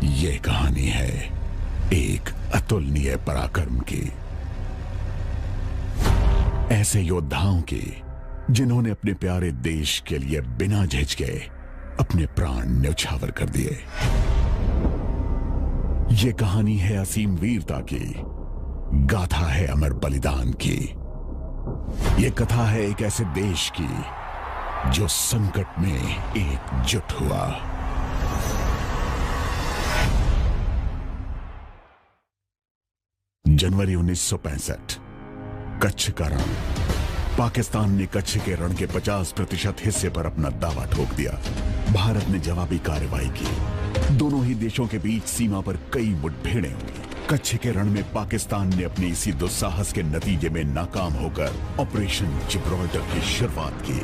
ये कहानी है एक अतुलनीय पराक्रम की, ऐसे योद्धाओं की जिन्होंने अपने प्यारे देश के लिए बिना झिझके अपने प्राण न्यौछावर कर दिए। ये कहानी है असीम वीरता की, गाथा है अमर बलिदान की। ये कथा है एक ऐसे देश की जो संकट में एकजुट हुआ। जनवरी 1965, कच्छ का रण। पाकिस्तान ने कच्छ के रण के 50% हिस्से पर अपना दावा ठोक दिया। भारत ने जवाबी कार्रवाई की। दोनों ही देशों के बीच सीमा पर कई मुठभेड़ें हुई। कच्छ के रण में पाकिस्तान ने अपने इसी दुस्साहस के नतीजे में नाकाम होकर ऑपरेशन जिब्राल्टर की शुरुआत की।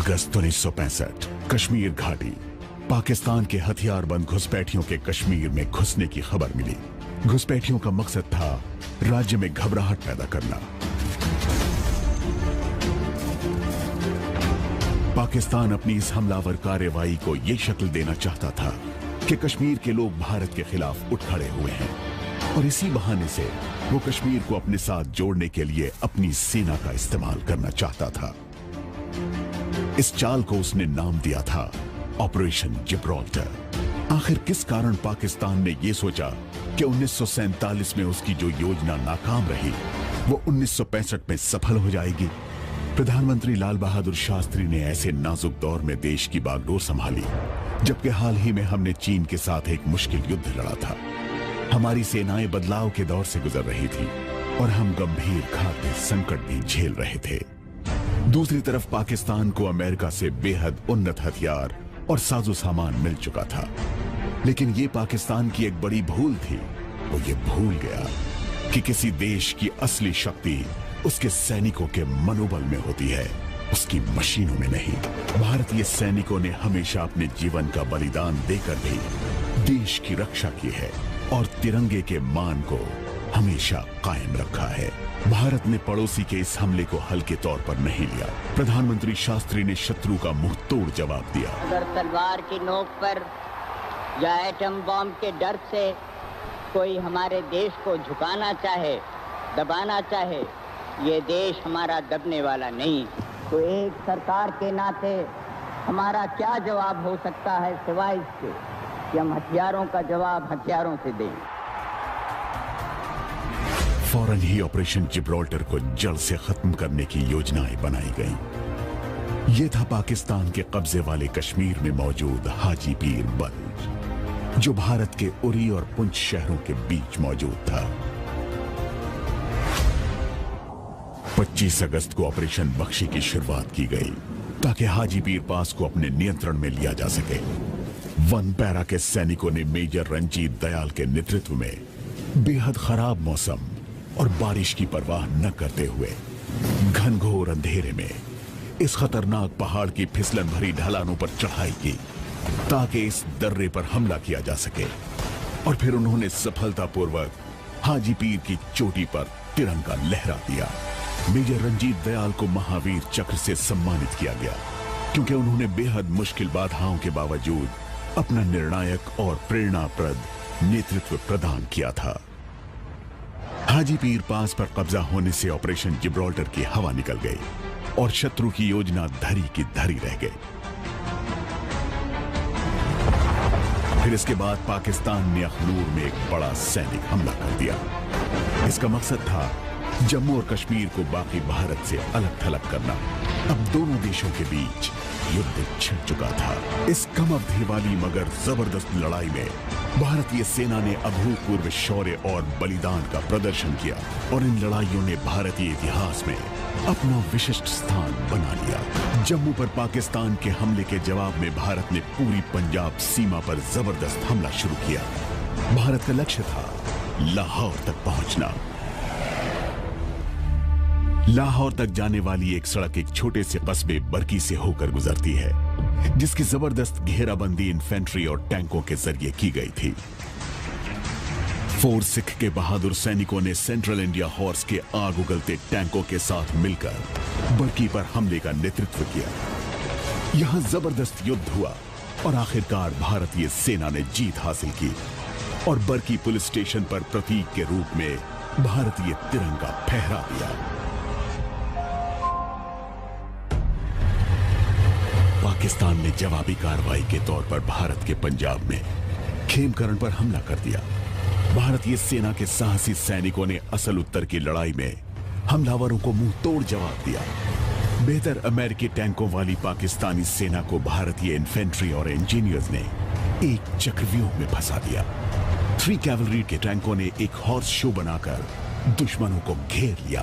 अगस्त 1965, कश्मीर घाटी। पाकिस्तान के हथियारबंद घुसपैठियों के कश्मीर में घुसने की खबर मिली। घुसपैठियों का मकसद था राज्य में घबराहट पैदा करना। पाकिस्तान अपनी इस हमलावर कार्रवाई को यह शक्ल देना चाहता था कि कश्मीर के लोग भारत के खिलाफ उठ खड़े हुए हैं और इसी बहाने से वो कश्मीर को अपने साथ जोड़ने के लिए अपनी सेना का इस्तेमाल करना चाहता था। इस चाल को उसने नाम दिया था ऑपरेशन जिब्राल्टर। आखिर किस कारण पाकिस्तान ने यह सोचा कि 1947 में उसकी जो योजना नाकाम रही वो 1965 में सफल हो जाएगी? प्रधानमंत्री लाल बहादुर शास्त्री ने ऐसे नाजुक दौर में देश की बागडोर संभाली जबकि हाल ही में हमने चीन के साथ एक मुश्किल युद्ध लड़ा था। हमारी सेनाएं बदलाव के दौर से गुजर रही थी और हम गंभीर खाद्य संकट भी झेल रहे थे। दूसरी तरफ पाकिस्तान को अमेरिका से बेहद उन्नत हथियार और साजो सामान मिल चुका था। लेकिन यह पाकिस्तान की एक बड़ी भूल थी। वो ये भूल गया कि किसी देश की असली शक्ति उसके सैनिकों के मनोबल में होती है, उसकी मशीनों में नहीं। भारतीय सैनिकों ने हमेशा अपने जीवन का बलिदान देकर भी देश की रक्षा की है और तिरंगे के मान को हमेशा कायम रखा है। भारत ने पड़ोसी के इस हमले को हल्के तौर पर नहीं लिया। प्रधानमंत्री शास्त्री ने शत्रु का मुंह तोड़ जवाब दिया। अगर तलवार की नोक पर या एटम बम के डर से कोई हमारे देश को झुकाना चाहे, दबाना चाहे, ये देश हमारा दबने वाला नहीं। तो एक सरकार के नाते हमारा क्या जवाब हो सकता है सिवाय इसके कि हम हथियारों का जवाब हथियारों से दें। फौरन ही ऑपरेशन जिब्राल्टर को जड़ से खत्म करने की योजनाएं बनाई गईं। यह था पाकिस्तान के कब्जे वाले कश्मीर में मौजूद हाजी पीर बल, जो भारत के उरी और पुंछ शहरों के बीच मौजूद था। 25 अगस्त को ऑपरेशन बख्शी की शुरुआत की गई ताकि हाजी पीर पास को अपने नियंत्रण में लिया जा सके। वन पैरा के सैनिकों ने मेजर रंजीत दयाल के नेतृत्व में बेहद खराब मौसम और बारिश की परवाह न करते हुए घनघोर अंधेरे में इस खतरनाक पहाड़ की फिसलन भरी ढलानों पर चढ़ाई की ताकि इस दर्रे पर हमला किया जा सके। और फिर उन्होंने सफलतापूर्वक हाजी पीर की चोटी पर तिरंगा लहरा दिया। मेजर रंजीत दयाल को महावीर चक्र से सम्मानित किया गया क्योंकि उन्होंने बेहद मुश्किल बाधाओं के बावजूद अपना निर्णायक और प्रेरणाप्रद नेतृत्व प्रदान किया था। हाजी पीर पास पर कब्जा होने से ऑपरेशन जिब्राल्टर की हवा निकल गई और शत्रु की योजना धरी की धरी रह गई। फिर इसके बाद पाकिस्तान ने अखनूर में एक बड़ा सैनिक हमला कर दिया। इसका मकसद था जम्मू और कश्मीर को बाकी भारत से अलग थलग करना। अब दोनों देशों के बीच युद्ध छिड़ चुका था। इस कम अवधि वाली मगर जबरदस्त लड़ाई में भारतीय सेना ने अभूतपूर्व शौर्य और बलिदान का प्रदर्शन किया और इन लड़ाइयों ने भारतीय इतिहास में अपना विशिष्ट स्थान बना लिया। जम्मू पर पाकिस्तान के हमले के जवाब में भारत ने पूरी पंजाब सीमा पर जबरदस्त हमला शुरू किया। भारत का लक्ष्य था लाहौर तक पहुंचना। लाहौर तक जाने वाली एक सड़क एक छोटे से कस्बे बरकी से होकर गुजरती है जिसकी जबरदस्त घेराबंदी इन्फेंट्री और टैंकों के जरिए की गई थी। फोर सिख के बहादुर सैनिकों ने सेंट्रल इंडिया हॉर्स के आग उगलते टैंकों के साथ मिलकर बरकी पर हमले का नेतृत्व किया। यहां जबरदस्त युद्ध हुआ और आखिरकार भारतीय सेना ने जीत हासिल की और बरकी पुलिस स्टेशन पर प्रतीक के रूप में भारतीय तिरंगा फहरा दिया। पाकिस्तान ने जवाबी कार्रवाई के तौर पर भारत के पंजाब में खेमकरण पर हमला कर दिया। भारतीय सेना के साहसी सैनिकों ने असल उत्तर की लड़ाई में हमलावरों को मुंह तोड़ जवाब दिया। बेहतर अमेरिकी टैंकों वाली पाकिस्तानी सेना को भारतीय इन्फेंट्री और इंजीनियर्स ने एक चक्रव्यूह में फंसा दिया। 3 कैवलरी के टैंकों ने एक हॉर्स शो बनाकर दुश्मनों को घेर लिया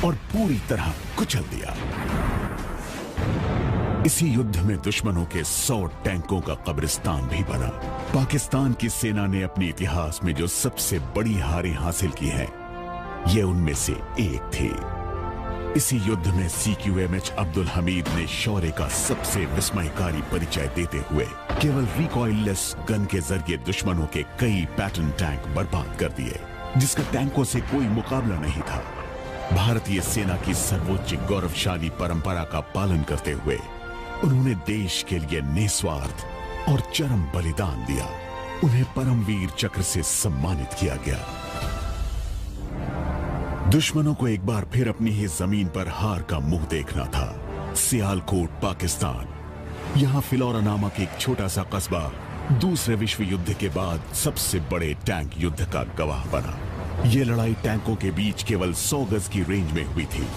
और पूरी तरह कुचल दिया। इसी युद्ध में दुश्मनों के 100 टैंकों का कब्रिस्तान भी बना। पाकिस्तान की सेना ने अपने इतिहास में जो सबसे बड़ी हारें हासिल की हैं, ये उनमें से एक थी। इसी युद्ध में CQMH अब्दुल हमीद ने शौर्य का सबसे विस्मयकारी परिचय देते हुए केवल रिकॉइललेस गन के जरिए दुश्मनों के कई पैटर्न टैंक बर्बाद कर दिए, जिसका टैंकों से कोई मुकाबला नहीं था। भारतीय सेना की सर्वोच्च गौरवशाली परंपरा का पालन करते हुए उन्होंने देश के लिए निस्वार्थ और चरम बलिदान दिया। उन्हें परमवीर चक्र से सम्मानित किया गया। दुश्मनों को एक बार फिर अपनी ही जमीन पर हार का मुंह देखना था। सियालकोट, पाकिस्तान। यहां फिलौरा नामक एक छोटा सा कस्बा दूसरे विश्व युद्ध के बाद सबसे बड़े टैंक युद्ध का गवाह बना। यह लड़ाई टैंकों के बीच केवल 100 गज की रेंज में हुई थी।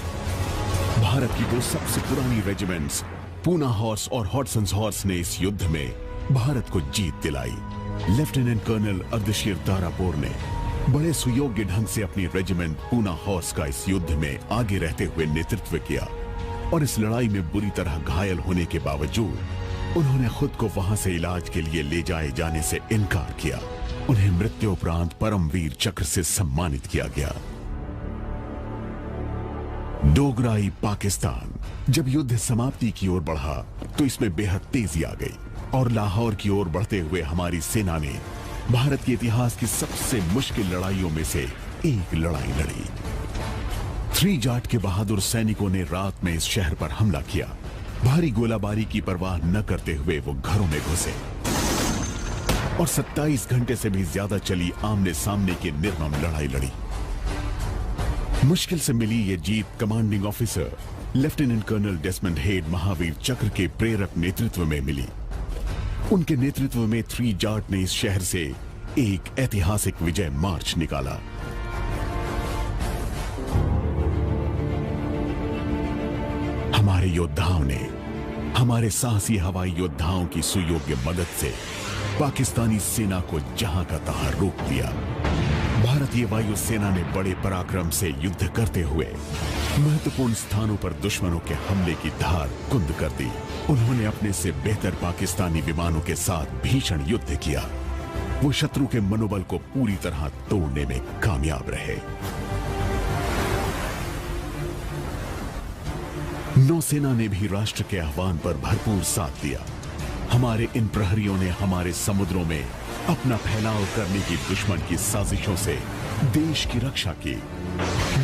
भारत की 2 सबसे पुरानी रेजिमेंट्स पूना हॉर्स और हॉडसन्स हॉर्स ने इस युद्ध में भारत को जीत दिलाई। लेफ्टिनेंट कर्नल अर्धशीर तारापुर ने बड़े सुयोग्य ढंग से अपनी रेजिमेंट पूना हॉर्स का इस युद्ध में आगे रहते हुए नेतृत्व किया और इस लड़ाई में बुरी तरह घायल होने के बावजूद उन्होंने खुद को वहां से इलाज के लिए ले जाए जाने से इनकार किया। उन्हें मृत्यु उपरांत परमवीर चक्र से सम्मानित किया गया। डोगराई, पाकिस्तान। जब युद्ध समाप्ति की ओर बढ़ा तो इसमें बेहद तेजी आ गई और लाहौर की ओर बढ़ते हुए हमारी सेना ने भारत के इतिहास की सबसे मुश्किल लड़ाइयों में से एक लड़ाई लड़ी। 3 जाट के बहादुर सैनिकों ने रात में इस शहर पर हमला किया। भारी गोलाबारी की परवाह न करते हुए वो घरों में घुसे और 27 घंटे से भी ज्यादा चली आमने सामने की निर्मम लड़ाई लड़ी। मुश्किल से मिली ये जीत commanding officer lieutenant colonel Desmond Hayde Mahavir Chakra के प्रेरक नेतृत्व में मिली। उनके नेतृत्व में 3 जाट ने इस शहर से एक ऐतिहासिक विजय मार्च निकाला। हमारे योद्धाओं ने हमारे साहसी हवाई योद्धाओं की सुयोग्य मदद से पाकिस्तानी सेना को जहां का तहां रोक दिया। भारतीय वायुसेना ने बड़े पराक्रम से युद्ध करते हुए महत्वपूर्ण स्थानों पर दुश्मनों के हमले की धार कुंद कर दी। उन्होंने अपने से बेहतर पाकिस्तानी विमानों के साथ भीषण युद्ध किया। वो शत्रु के मनोबल को पूरी तरह तोड़ने में कामयाब रहे। नौसेना ने भी राष्ट्र के आह्वान पर भरपूर साथ दिया। हमारे इन प्रहरियों ने हमारे समुद्रों में अपना फैलाव करने की दुश्मन की साजिशों से देश की रक्षा की।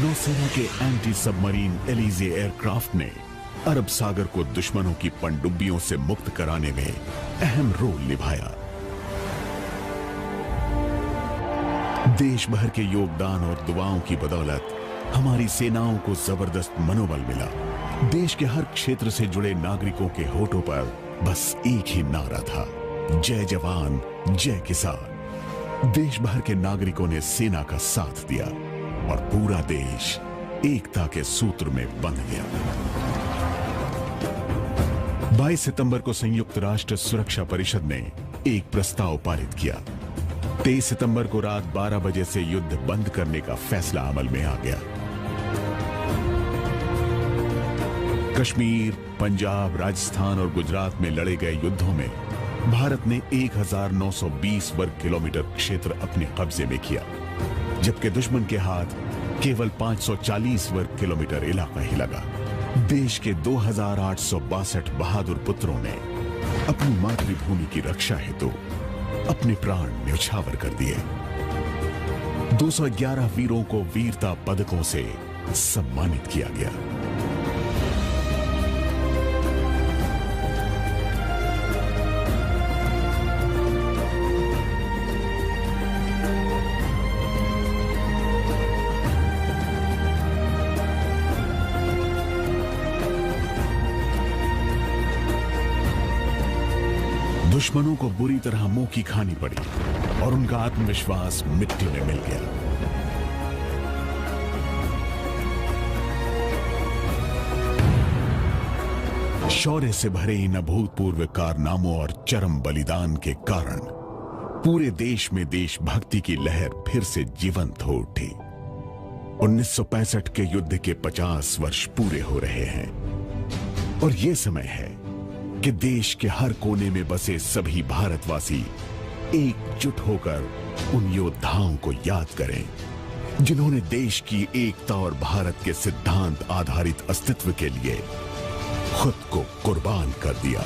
नौसेना के एंटी सबमरीन एलिजे एयरक्राफ्ट ने अरब सागर को दुश्मनों की पनडुब्बियों से मुक्त कराने में अहम रोल निभाया। देश भर के योगदान और दुआओं की बदौलत हमारी सेनाओं को जबरदस्त मनोबल मिला। देश के हर क्षेत्र से जुड़े नागरिकों के होठों पर बस एक ही नारा था, जय जवान जय किसान। देश भर के नागरिकों ने सेना का साथ दिया और पूरा देश एकता के सूत्र में बंध गया। 22 सितंबर को संयुक्त राष्ट्र सुरक्षा परिषद ने एक प्रस्ताव पारित किया। 23 सितंबर को रात 12 बजे से युद्ध बंद करने का फैसला अमल में आ गया। कश्मीर, पंजाब, राजस्थान और गुजरात में लड़े गए युद्धों में भारत ने 1920 वर्ग किलोमीटर क्षेत्र अपने कब्जे में किया, जबकि दुश्मन के हाथ केवल 540 वर्ग किलोमीटर इलाका ही लगा। देश के 2862 बहादुर पुत्रों ने अपनी मातृभूमि की रक्षा हेतु अपने प्राण न्यौछावर कर दिए। 211 वीरों को वीरता पदकों से सम्मानित किया गया। दुश्मनों को बुरी तरह मुंह की खानी पड़ी और उनका आत्मविश्वास मिट्टी में मिल गया। शौर्य से भरे इन अभूतपूर्व कारनामों और चरम बलिदान के कारण पूरे देश में देशभक्ति की लहर फिर से जीवंत हो उठी। 1965 के युद्ध के 50 वर्ष पूरे हो रहे हैं और यह समय है कि देश के हर कोने में बसे सभी भारतवासी एकजुट होकर उन योद्धाओं को याद करें जिन्होंने देश की एकता और भारत के सिद्धांत आधारित अस्तित्व के लिए खुद को कुर्बान कर दिया।